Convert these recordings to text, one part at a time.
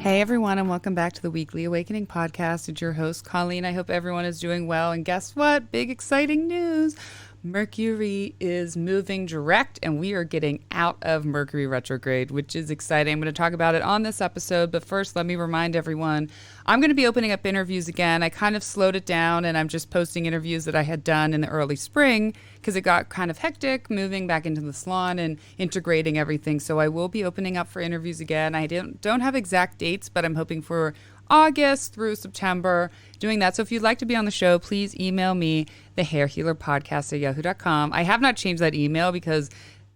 Hey everyone, and welcome back to the Weekly Awakening Podcast. It's your host, Colleen. I hope everyone is doing well. And guess what? Big exciting news. Mercury is moving direct, and we are getting out of Mercury retrograde, which is exciting. I'm going to talk about it on this episode, but first, let me remind everyone, I'm going to be opening up interviews again. I kind of slowed it down, and I'm just posting interviews that I had done in the early spring because it got kind of hectic moving back into the salon and integrating everything. So I will be opening up for interviews again. I don't have exact dates, but I'm hoping for August through September doing that. So if you'd like to be on the show, please email me, thehairhealerpodcast@yahoo.com. I have not changed that email because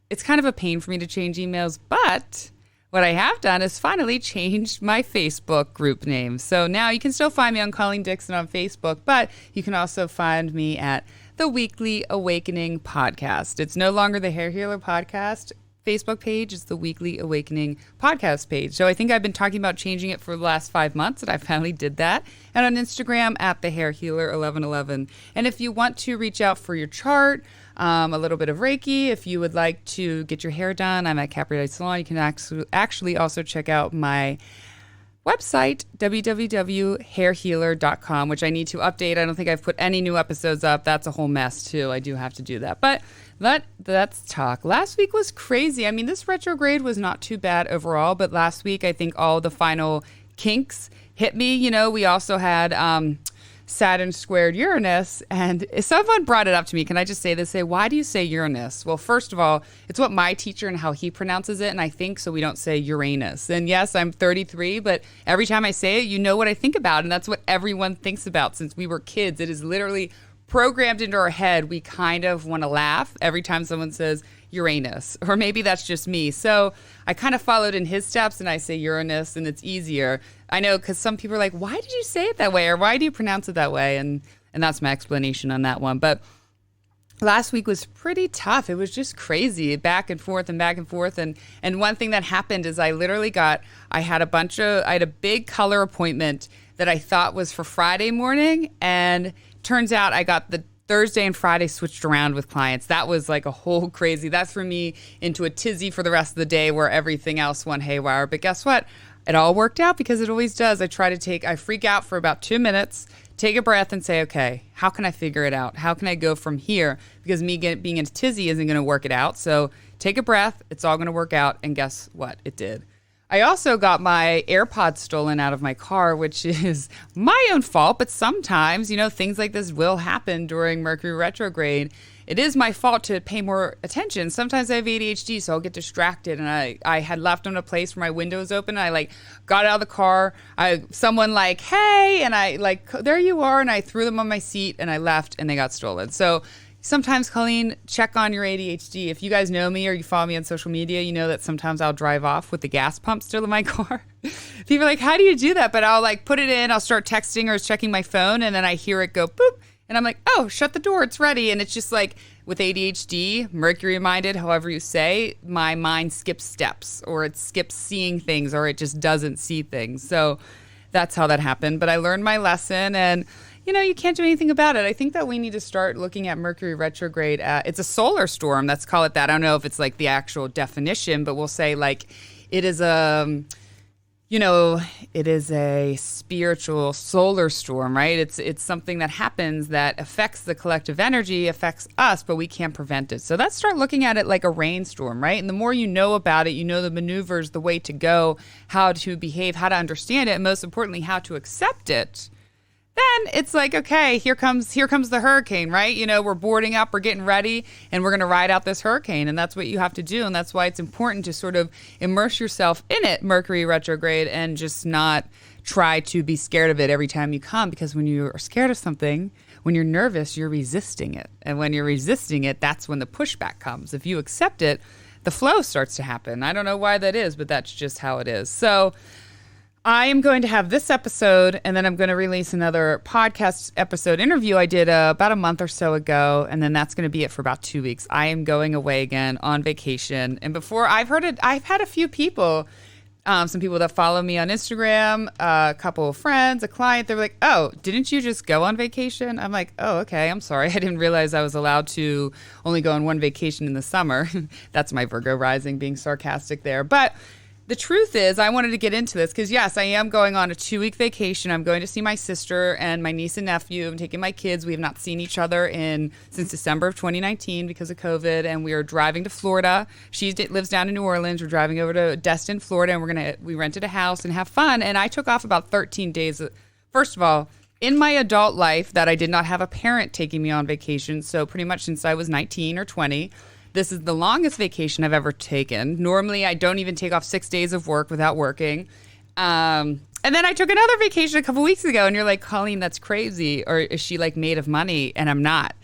it's kind of a pain for me to change emails, but what I have done is finally changed my Facebook group name. So now you can still find me on Colleen Dixon on Facebook, but you can also find me at the Weekly Awakening Podcast. It's no longer the Hair Healer Podcast Facebook page, is the Weekly Awakening Podcast page. So I think I've been talking about changing it for the last 5 months, and I finally did that. And on Instagram at the Hair Healer 1111. And if you want to reach out for your chart, a little bit of Reiki, if you would like to get your hair done, I'm at Capricorn Salon. You can actually also check out my website, www.hairhealer.com, which I need to update. I don't think I've put any new episodes up. That's a whole mess too. I do have to do that. But let's talk. Last week was crazy. I mean, this retrograde was not too bad overall, but last week I think all the final kinks hit me. You know, we also had Saturn squared Uranus, and someone brought it up to me. Can I just say this? Why do you say Uranus? Well, first of all, it's what my teacher and how he pronounces it, and I think so we don't say Uranus. And yes, I'm 33, but every time I say it, you know what I think about, and that's what everyone thinks about since we were kids. It is literally programmed into our head. We kind of want to laugh every time someone says Uranus, or maybe that's just me. So I kind of followed in his steps and I say Uranus, and it's easier. I know, because some people are like, why did you say it that way? Or why do you pronounce it that way? And that's my explanation on that one. But last week was pretty tough. It was just crazy, back and forth and back and forth. And one thing that happened is I had a big color appointment that I thought was for Friday morning. And turns out I got the Thursday and Friday switched around with clients. That was like a whole crazy, that threw me into a tizzy for the rest of the day where everything else went haywire. But guess what? It all worked out because it always does. I freak out for about 2 minutes, take a breath and say, okay, how can I figure it out? How can I go from here? Because me being in a tizzy isn't going to work it out. So take a breath. It's all going to work out. And guess what? It did. I also got my AirPods stolen out of my car, which is my own fault. But sometimes, things like this will happen during Mercury retrograde. It is my fault to pay more attention. Sometimes I have ADHD, so I'll get distracted. And I had left them in a place where my window was open. And I got out of the car. Someone hey, and there you are. And I threw them on my seat and I left and they got stolen. So sometimes, Colleen, check on your ADHD. If you guys know me or you follow me on social media, you know that sometimes I'll drive off with the gas pump still in my car. People are like, how do you do that? But I'll put it in, I'll start texting or checking my phone, and then I hear it go boop. And I'm like, oh, shut the door, it's ready. And it's just with ADHD, Mercury minded, however you say, my mind skips steps, or it skips seeing things, or it just doesn't see things. So that's how that happened. But I learned my lesson, and you can't do anything about it. I think that we need to start looking at Mercury retrograde. It's a solar storm. Let's call it that. I don't know if it's the actual definition, but we'll say it is it is a spiritual solar storm, right? It's something that happens that affects the collective energy, affects us, but we can't prevent it. So let's start looking at it like a rainstorm, right? And the more you know about it, you know the maneuvers, the way to go, how to behave, how to understand it, and most importantly, how to accept it. Then it's okay, here comes the hurricane, right? We're boarding up, we're getting ready, and we're going to ride out this hurricane. And that's what you have to do. And that's why it's important to sort of immerse yourself in it, Mercury retrograde, and just not try to be scared of it every time you come. Because when you are scared of something, when you're nervous, you're resisting it. And when you're resisting it, that's when the pushback comes. If you accept it, the flow starts to happen. I don't know why that is, but that's just how it is. So I am going to have this episode, and then I'm going to release another podcast episode interview I did about a month or so ago, and then that's going to be it for about 2 weeks. I am going away again on vacation, and before I've had a few people, some people that follow me on Instagram, a couple of friends, a client, they're like, oh, didn't you just go on vacation? I'm like, oh, okay, I'm sorry. I didn't realize I was allowed to only go on one vacation in the summer. That's my Virgo rising being sarcastic there. But the truth is, I wanted to get into this because, yes, I am going on a 2-week vacation. I'm going to see my sister and my niece and nephew. I'm taking my kids. We have not seen each other since December of 2019 because of COVID, and we are driving to Florida. She lives down in New Orleans. We're driving over to Destin, Florida, and we rented a house and have fun. And I took off about 13 days. First of all, in my adult life, that I did not have a parent taking me on vacation. So pretty much since I was 19 or 20. This is the longest vacation I've ever taken. Normally, I don't even take off 6 days of work without working. And then I took another vacation a couple weeks ago, and you're like, Colleen, that's crazy. Or is she like made of money? And I'm not.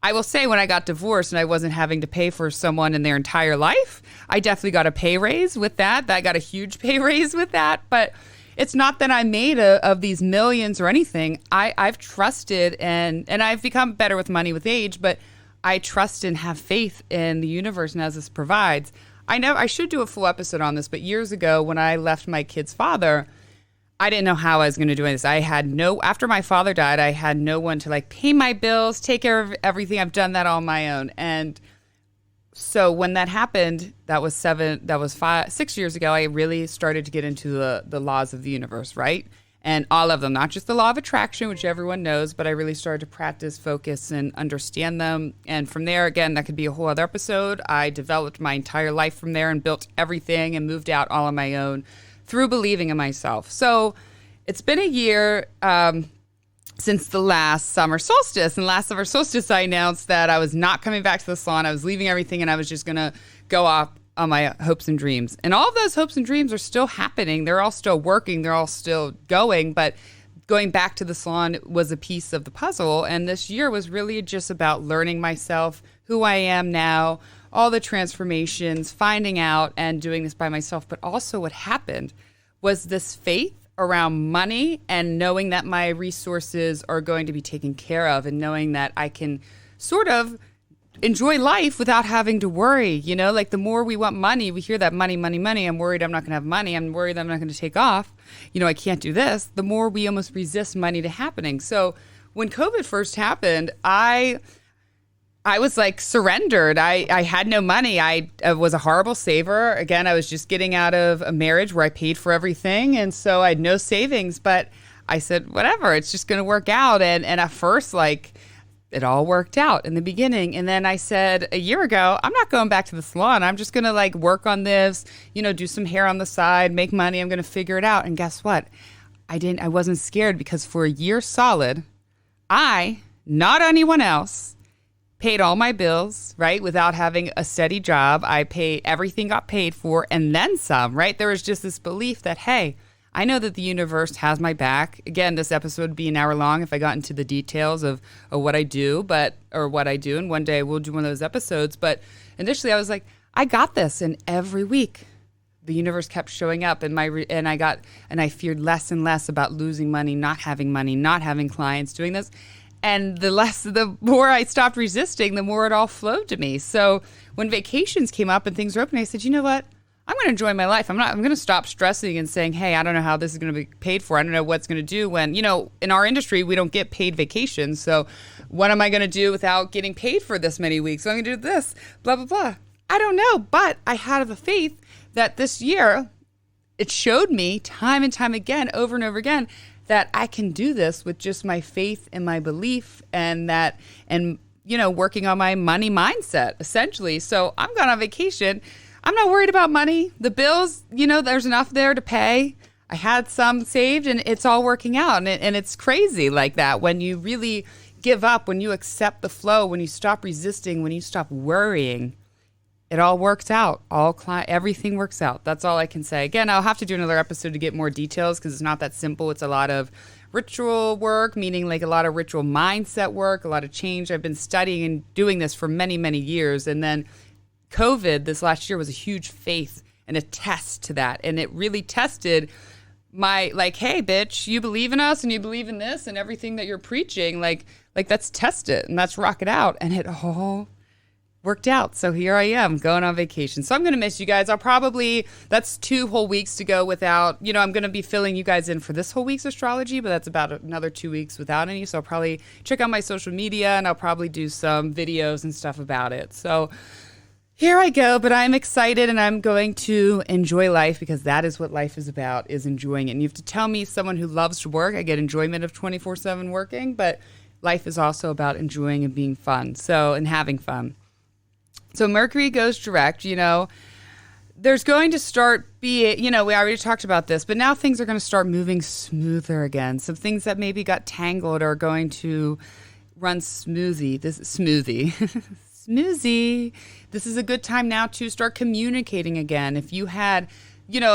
I will say when I got divorced and I wasn't having to pay for someone in their entire life, I definitely got a pay raise with that. I got a huge pay raise with that. But it's not that I'm made of these millions or anything. I've trusted and I've become better with money with age, but I trust and have faith in the universe and as this provides. I should do a full episode on this, but years ago when I left my kid's father, I didn't know how I was going to do this. After my father died, I had no one to like pay my bills, take care of everything. I've done that on my own. And so when that happened, that was 6 years ago, I really started to get into the laws of the universe, right? And all of them, not just the law of attraction, which everyone knows, but I really started to practice, focus, and understand them. And from there, again, that could be a whole other episode. I developed my entire life from there and built everything and moved out all on my own through believing in myself. So it's been a year since the last summer solstice. And last summer solstice, I announced that I was not coming back to the salon. I was leaving everything, and I was just going to go off on my hopes and dreams. And all of those hopes and dreams are still happening. They're all still working. They're all still going. But going back to the salon was a piece of the puzzle. And this year was really just about learning myself, who I am now, all the transformations, finding out and doing this by myself. But also what happened was this faith around money and knowing that my resources are going to be taken care of and knowing that I can sort of enjoy life without having to worry. You know, like the more we want money, we hear that money, money, money. I'm worried I'm not going to have money. I'm worried I'm not going to take off. You know, I can't do this. The more we almost resist money to happening. So when COVID first happened, I was like surrendered. I had no money. I was a horrible saver. Again, I was just getting out of a marriage where I paid for everything. And so I had no savings, but I said, whatever, it's just going to work out. And at first, like, it all worked out in the beginning. And then I said a year ago, I'm not going back to the salon. I'm just going to like work on this, you know, do some hair on the side, make money. I'm going to figure it out. And guess what? I wasn't scared because for a year solid, not anyone else, paid all my bills, right? Without having a steady job. Everything got paid for and then some, right? There was just this belief that, hey, I know that the universe has my back. Again, this episode would be an hour long if I got into the details of what I do, and one day we'll do one of those episodes. But initially I was like, I got this. And every week the universe kept showing up and I feared less and less about losing money, not having clients, doing this. And the more I stopped resisting, the more it all flowed to me. So when vacations came up and things were open, I said, you know what? I'm going to enjoy my life. I'm going to stop stressing and saying, hey, I don't know how this is going to be paid for. I don't know what's going to do when, you know, in our industry, we don't get paid vacations. So what am I going to do without getting paid for this many weeks? So I'm going to do this, blah, blah, blah. I don't know. But I had a faith that this year, it showed me time and time again, over and over again, that I can do this with just my faith and my belief and you know, working on my money mindset, essentially. So I'm going on vacation. I'm not worried about money. The bills, you know, there's enough there to pay. I had some saved and it's all working out. And it's crazy like that when you really give up, when you accept the flow, when you stop resisting, when you stop worrying, it all works out. Everything works out. That's all I can say. Again, I'll have to do another episode to get more details because it's not that simple. It's a lot of ritual work, meaning like a lot of ritual mindset work, a lot of change. I've been studying and doing this for many, many years. And then COVID this last year was a huge faith and a test to that. And it really tested my, like, hey, bitch, you believe in us and you believe in this and everything that you're preaching. Like let's test it and let's rock it out. And it all worked out. So here I am going on vacation. So I'm going to miss you guys. That's 2 whole weeks to go without, you know, I'm going to be filling you guys in for this whole week's astrology, but that's about another 2 weeks without any. So I'll probably check out my social media and I'll probably do some videos and stuff about it. So Here I go, but I'm excited and I'm going to enjoy life because that is what life is about, is enjoying it. And you have to tell me, someone who loves to work, I get enjoyment of 24/7 working, but life is also about enjoying and being fun. And having fun. So Mercury goes direct, there's going to start we already talked about this, but now things are going to start moving smoother again. Some things that maybe got tangled are going to run smoothie. Smoothie. This is a good time now to start communicating again. If you had,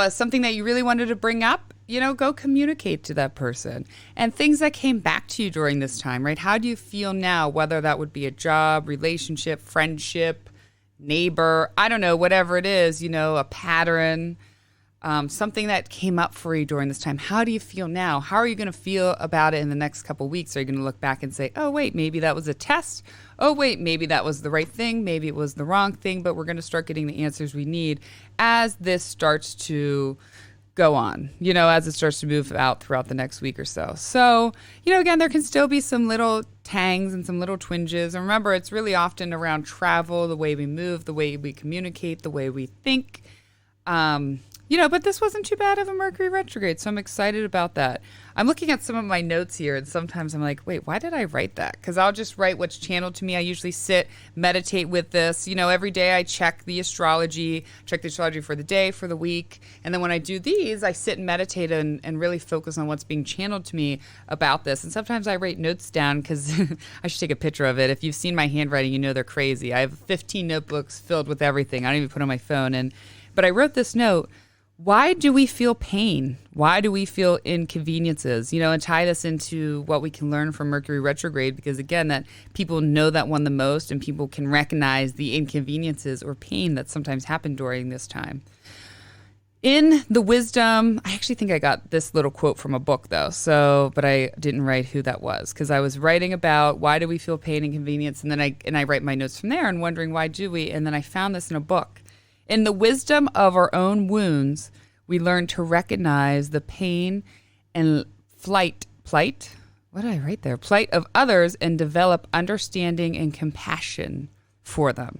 something that you really wanted to bring up, go communicate to that person. And things that came back to you during this time, right? How do you feel now? Whether that would be a job, relationship, friendship, neighbor, I don't know, whatever it is, a pattern, something that came up for you during this time. How do you feel now? How are you going to feel about it in the next couple of weeks? Are you going to look back and say, oh, wait, maybe that was a test? Oh, wait, maybe that was the right thing. Maybe it was the wrong thing, but we're going to start getting the answers we need as this starts to go on, as it starts to move out throughout the next week or so. So, again, there can still be some little tangs and some little twinges. And remember, it's really often around travel, the way we move, the way we communicate, the way we think. But this wasn't too bad of a Mercury retrograde, so I'm excited about that. I'm looking at some of my notes here, and sometimes I'm like, wait, why did I write that? Because I'll just write what's channeled to me. I usually sit, meditate with this. Every day I check the astrology for the day, for the week. And then when I do these, I sit and meditate and really focus on what's being channeled to me about this. And sometimes I write notes down because I should take a picture of it. If you've seen my handwriting, they're crazy. I have 15 notebooks filled with everything. I don't even put on my phone. But I wrote this note. Why do we feel pain? Why do we feel inconveniences? And tie this into what we can learn from Mercury retrograde, because again, that people know that one the most and people can recognize the inconveniences or pain that sometimes happen during this time. In the wisdom, I actually think I got this little quote from a book though. But I didn't write who that was because I was writing about why do we feel pain and inconvenience, and then I write my notes from there and wondering why do we, and then I found this in a book. In the wisdom of our own wounds, we learn to recognize the pain and plight of others and develop understanding and compassion for them,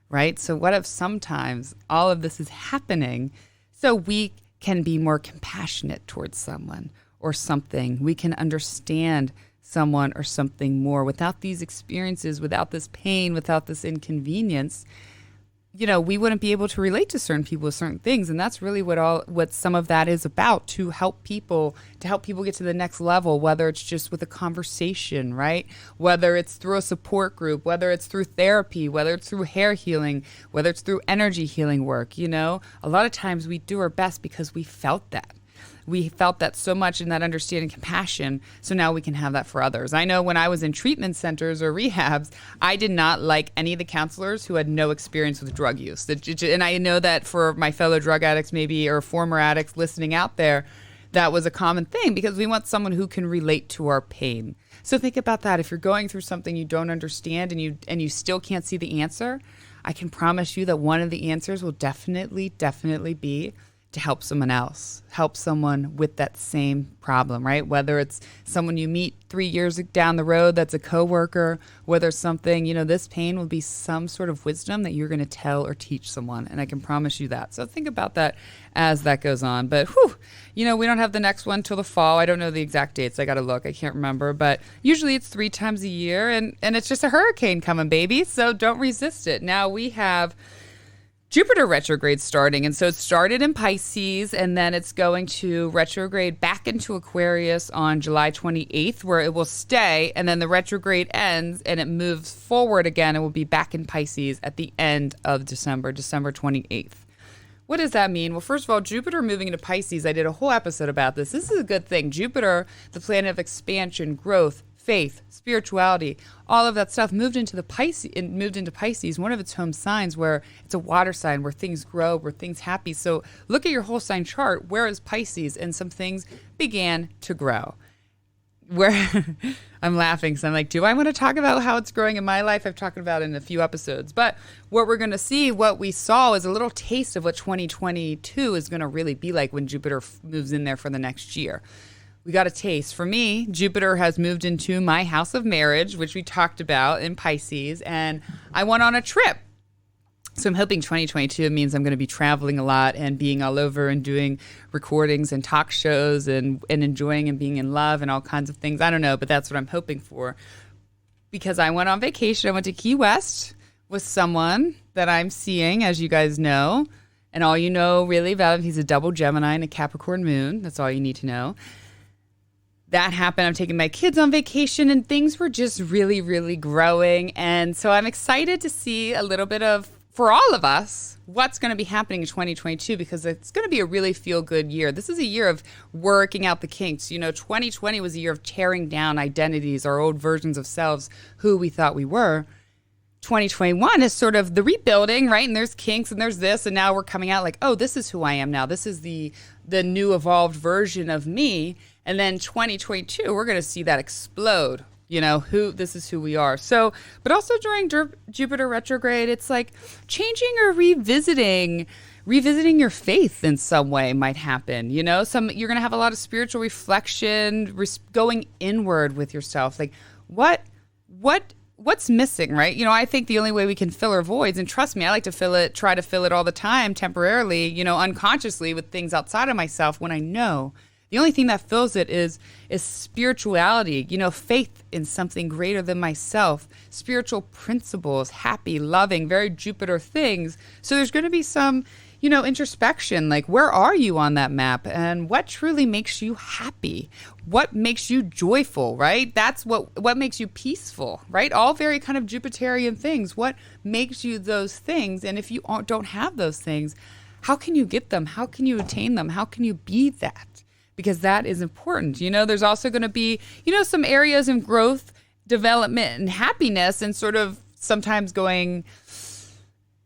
right? So what if sometimes all of this is happening so we can be more compassionate towards someone or something? We can understand someone or something more without these experiences, without this pain, without this inconvenience. We wouldn't be able to relate to certain people with certain things. And that's really what some of that is about, to help people get to the next level, whether it's just with a conversation, right? Whether it's through a support group, whether it's through therapy, whether it's through hair healing, whether it's through energy healing work. A lot of times we do our best because we felt that. We felt that so much in that understanding compassion, so now we can have that for others. I know when I was in treatment centers or rehabs, I did not like any of the counselors who had no experience with drug use. And I know that for my fellow drug addicts maybe, or former addicts listening out there, that was a common thing because we want someone who can relate to our pain. So think about that. If you're going through something you don't understand and you still can't see the answer, I can promise you that one of the answers will definitely be to help someone else, help someone with that same problem, right? Whether it's someone you meet 3 years down the road that's a coworker, whether it's something, this pain will be some sort of wisdom that you're going to tell or teach someone. And I can promise you that. So think about that as that goes on. But, we don't have the next one till the fall. I don't know the exact dates. I got to look. I can't remember. But usually it's 3 times a year. And it's just a hurricane coming, baby. So don't resist it. Now we have Jupiter retrograde starting. And so it started in Pisces, and then it's going to retrograde back into Aquarius on July 28th, where it will stay. And then the retrograde ends and it moves forward again. It will be back in Pisces at the end of December 28th. What does that mean? Well, first of all, Jupiter moving into Pisces, I did a whole episode about this. This is a good thing. Jupiter, the planet of expansion, growth, faith, spirituality, all of that stuff moved into Pisces, one of its home signs, where it's a water sign, where things grow, where things happy. So look at your whole sign chart. Where is Pisces? And some things began to grow. Where I'm laughing, so I'm like, do I want to talk about how it's growing in my life? I've talked about it in a few episodes. But what we're going to see, what we saw, is a little taste of what 2022 is going to really be like when Jupiter moves in there for the next year. We got a taste. For me, Jupiter has moved into my house of marriage, which we talked about in Pisces, and I went on a trip. So I'm hoping 2022 means I'm going to be traveling a lot and being all over and doing recordings and talk shows and enjoying and being in love and all kinds of things. I don't know, but that's what I'm hoping for. Because I went on vacation. I went to Key West with someone that I'm seeing, as you guys know. And all you know really about him, he's a double Gemini and a Capricorn moon. That's all you need to know. That happened. I'm taking my kids on vacation and things were just really, really growing. And so I'm excited to see a little bit of, for all of us, what's going to be happening in 2022, because it's going to be a really feel-good year. This is a year of working out the kinks. 2020 was a year of tearing down identities, our old versions of selves, who we thought we were. 2021 is sort of the rebuilding, right? And there's kinks and there's this, and now we're coming out like, oh, this is who I am now. This is the new evolved version of me. And then 2022, we're going to see that explode. This is who we are. So, but also during Jupiter retrograde, it's like changing or revisiting your faith in some way might happen. You're going to have a lot of spiritual reflection, going inward with yourself. Like what's missing, right? I think the only way we can fill our voids, and trust me, I like to try to fill it all the time temporarily, unconsciously with things outside of myself, when I know the only thing that fills it is spirituality, faith in something greater than myself, spiritual principles, happy, loving, very Jupiter things. So there's going to be some, introspection, like where are you on that map and what truly makes you happy? What makes you joyful, right? That's what makes you peaceful, right? All very kind of Jupiterian things. What makes you those things? And if you don't have those things, how can you get them? How can you attain them? How can you be that? Because that is important. There's also going to be, some areas in growth, development, and happiness, and sort of sometimes going,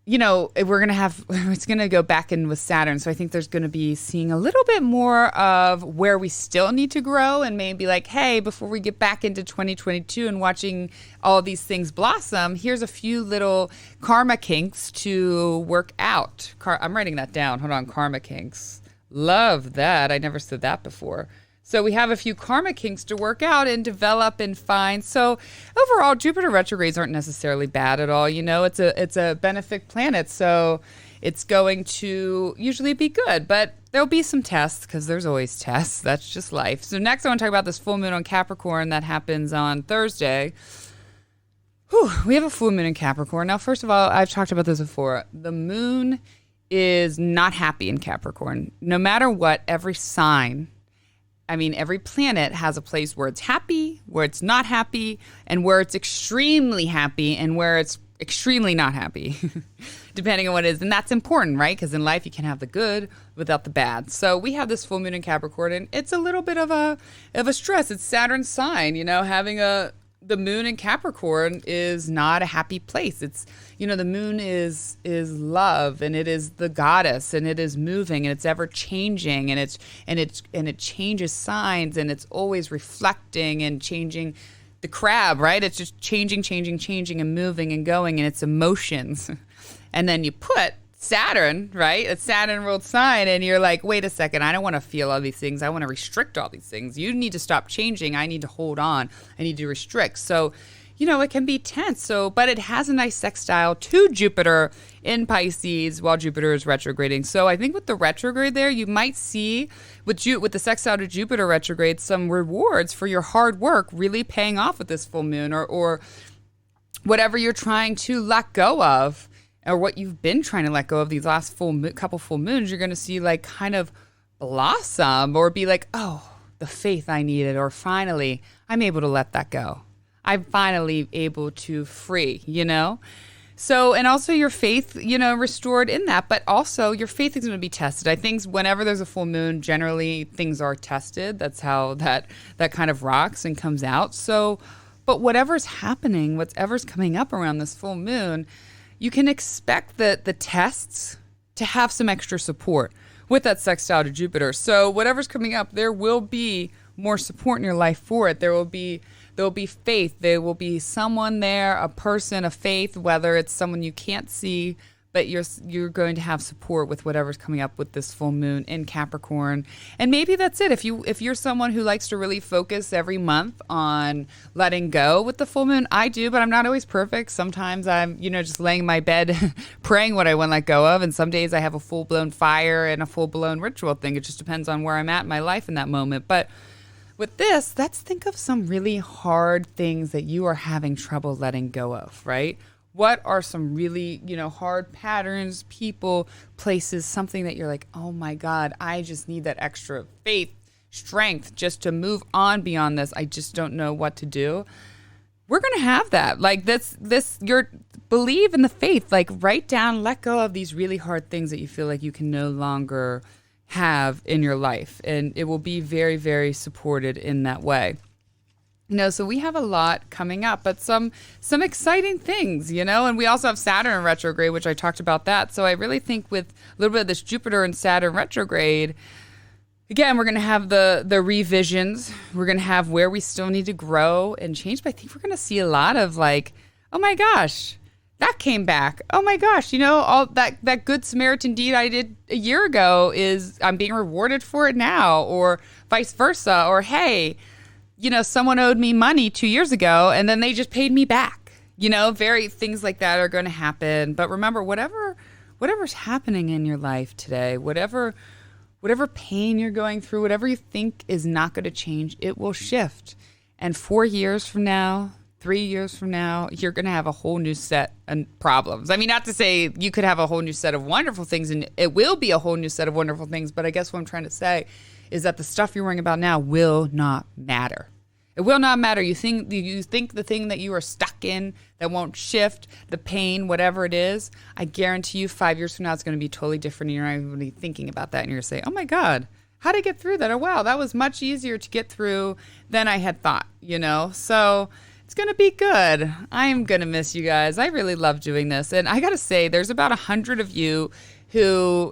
it's going to go back in with Saturn. So I think there's going to be seeing a little bit more of where we still need to grow, and maybe like, hey, before we get back into 2022 and watching all these things blossom, here's a few little karma kinks to work out. I'm writing that down. Hold on. Karma kinks. Love that. I never said that before. So we have a few karma kinks to work out and develop and find. So overall, Jupiter retrogrades aren't necessarily bad at all. It's a benefic planet, so it's going to usually be good. But there'll be some tests, because there's always tests. That's just life. So next I want to talk about this full moon on Capricorn that happens on Thursday. We have a full moon in Capricorn. Now, first of all, I've talked about this before. The moon is not happy in Capricorn. No matter what, every planet has a place where it's happy, where it's not happy, and where it's extremely happy, and where it's extremely not happy, depending on what it is. And that's important, right? Because in life, you can have the good without the bad. So we have this full moon in Capricorn, and it's a little bit of a stress. It's Saturn's sign, having the moon in Capricorn is not a happy place. It's, the moon is love, and it is the goddess, and it is moving, and it's ever changing, and it changes signs, and it's always reflecting and changing. The crab, right? It's just changing and moving and going, and it's emotions. And then you put Saturn, right? A Saturn ruled sign, and you're like, wait a second, I don't want to feel all these things. I want to restrict all these things. You need to stop changing. I need to hold on. I need to restrict. So, it can be tense. But it has a nice sextile to Jupiter in Pisces while Jupiter is retrograding. So I think with the retrograde there, you might see with the sextile to Jupiter retrograde some rewards for your hard work really paying off with this full moon, or whatever you're trying to let go of, or what you've been trying to let go of these last couple full moons. You're going to see like kind of blossom, or be like, oh, the faith I needed, or finally I'm able to let that go. I'm finally able to free, So, and also your faith, restored in that, but also your faith is going to be tested. I think whenever there's a full moon, generally things are tested. That's how that kind of rocks and comes out. So, but whatever's happening, whatever's coming up around this full moon, you can expect that the tests to have some extra support with that sextile to Jupiter. So whatever's coming up, there will be more support in your life for it. There will be faith. There will be someone there, a person of faith, whether it's someone you can't see, but you're going to have support with whatever's coming up with this full moon in Capricorn. And maybe that's it. If you're someone who likes to really focus every month on letting go with the full moon, I do, but I'm not always perfect. Sometimes I'm, just laying in my bed praying what I want to let go of. And some days I have a full-blown fire and a full-blown ritual thing. It just depends on where I'm at in my life in that moment. But with this, let's think of some really hard things that you are having trouble letting go of, right? What are some really, hard patterns, people, places, something that you're like, oh my God, I just need that extra faith, strength just to move on beyond this. I just don't know what to do. We're going to have that. Like believe in the faith, like write down, let go of these really hard things that you feel like you can no longer have in your life. And it will be very, very supported in that way. So we have a lot coming up, but some exciting things, and we also have Saturn in retrograde, which I talked about that. So I really think with a little bit of this Jupiter and Saturn retrograde, again, we're going to have the revisions. We're going to have where we still need to grow and change. But I think we're going to see a lot of like, oh my gosh, that came back. Oh my gosh, all that good Samaritan deed I did a year ago I'm being rewarded for it now, or vice versa. Or hey, someone owed me money 2 years ago and then they just paid me back. Very things like that are going to happen. But remember, whatever's happening in your life today, whatever pain you're going through, whatever you think is not going to change, it will shift. And 4 years from now, 3 years from now, you're going to have a whole new set of problems. I mean, not to say you could have a whole new set of wonderful things, and it will be a whole new set of wonderful things. But I guess what I'm trying to say is that the stuff you're worrying about now will not matter. It will not matter. You think the thing that you are stuck in that won't shift, the pain, whatever it is, I guarantee you 5 years from now it's going to be totally different. And you're not even going to be thinking about that. And you're going to say, oh my God, how did I get through that? Oh, wow, that was much easier to get through than I had thought, So it's going to be good. I am going to miss you guys. I really love doing this. And I got to say, there's about 100 of you who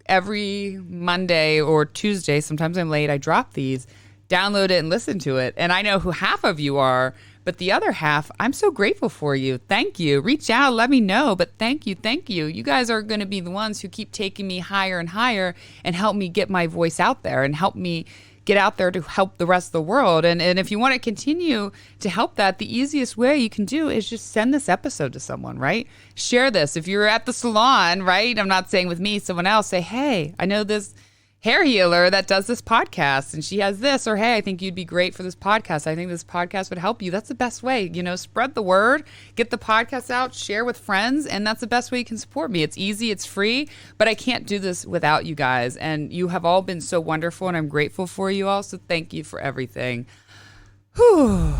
every Monday or Tuesday, sometimes I'm late, I drop these, download it and listen to it. And I know who half of you are, but the other half, I'm so grateful for you. Thank you. Reach out, let me know, but thank you. Thank you. You guys are going to be the ones who keep taking me higher and higher and help me get my voice out there and help me get out there to help the rest of the world. And if you want to continue to help that, the easiest way you can do is just send this episode to someone, right? Share this. If you're at the salon, right? I'm not saying with me, someone else, say, hey, I know this hair healer that does this podcast and she has this, or hey, I think you'd be great for this podcast. I think this podcast would help you. That's the best way, spread the word, get the podcast out, share with friends. And that's the best way you can support me. It's easy, it's free, but I can't do this without you guys. And you have all been so wonderful and I'm grateful for you all. So thank you for everything. Whew,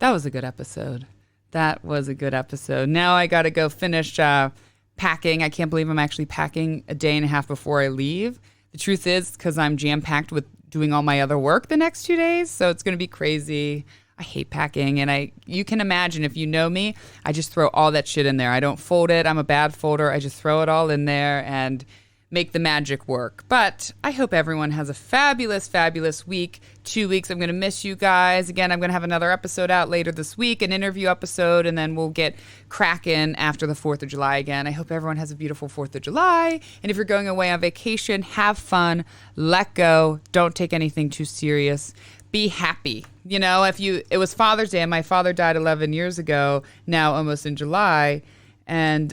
that was a good episode. That was a good episode. Now I got to go finish packing. I can't believe I'm actually packing a day and a half before I leave. The truth is, because I'm jam-packed with doing all my other work the next 2 days, so it's going to be crazy. I hate packing, and you can imagine, if you know me, I just throw all that shit in there. I don't fold it. I'm a bad folder. I just throw it all in there and make the magic work. But I hope everyone has a fabulous, fabulous week. 2 weeks. I'm going to miss you guys. Again, I'm going to have another episode out later this week, an interview episode, and then we'll get cracking after the 4th of July again. I hope everyone has a beautiful 4th of July. And if you're going away on vacation, have fun, let go, don't take anything too serious. Be happy. It was Father's Day and my father died 11 years ago, now almost in July. And,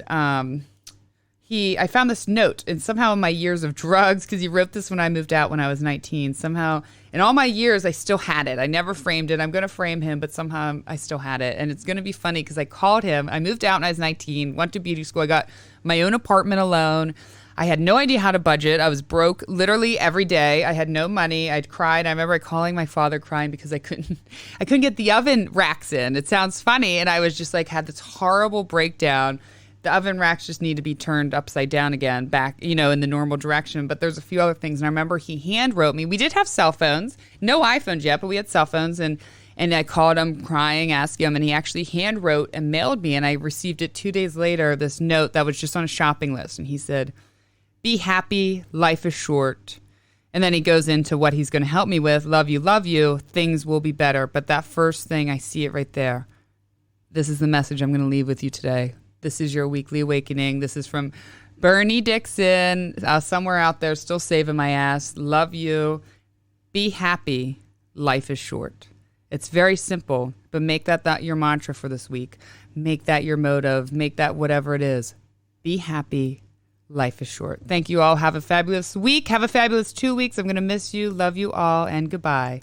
I found this note, and somehow in my years of drugs, because he wrote this when I moved out when I was 19, somehow in all my years, I still had it. I never framed it. I'm going to frame him, but somehow I still had it. And it's going to be funny because I called him. I moved out when I was 19, went to beauty school. I got my own apartment alone. I had no idea how to budget. I was broke literally every day. I had no money. I'd cried. I remember calling my father crying because I couldn't get the oven racks in. It sounds funny. And I was just had this horrible breakdown. The oven racks just need to be turned upside down again, back, in the normal direction. But there's a few other things. And I remember he hand wrote me. We did have cell phones, no iPhones yet, but we had cell phones. And I called him crying, asking him, and he actually hand wrote and mailed me. And I received it 2 days later, this note that was just on a shopping list. And he said, be happy, life is short. And then he goes into what he's going to help me with. Love you, things will be better. But that first thing, I see it right there. This is the message I'm going to leave with you today. This is your weekly awakening. This is from Bernie Dixon, somewhere out there still saving my ass. Love you. Be happy. Life is short. It's very simple, but make that your mantra for this week. Make that your motive. Make that whatever it is. Be happy. Life is short. Thank you all. Have a fabulous week. Have a fabulous 2 weeks. I'm going to miss you. Love you all, and goodbye.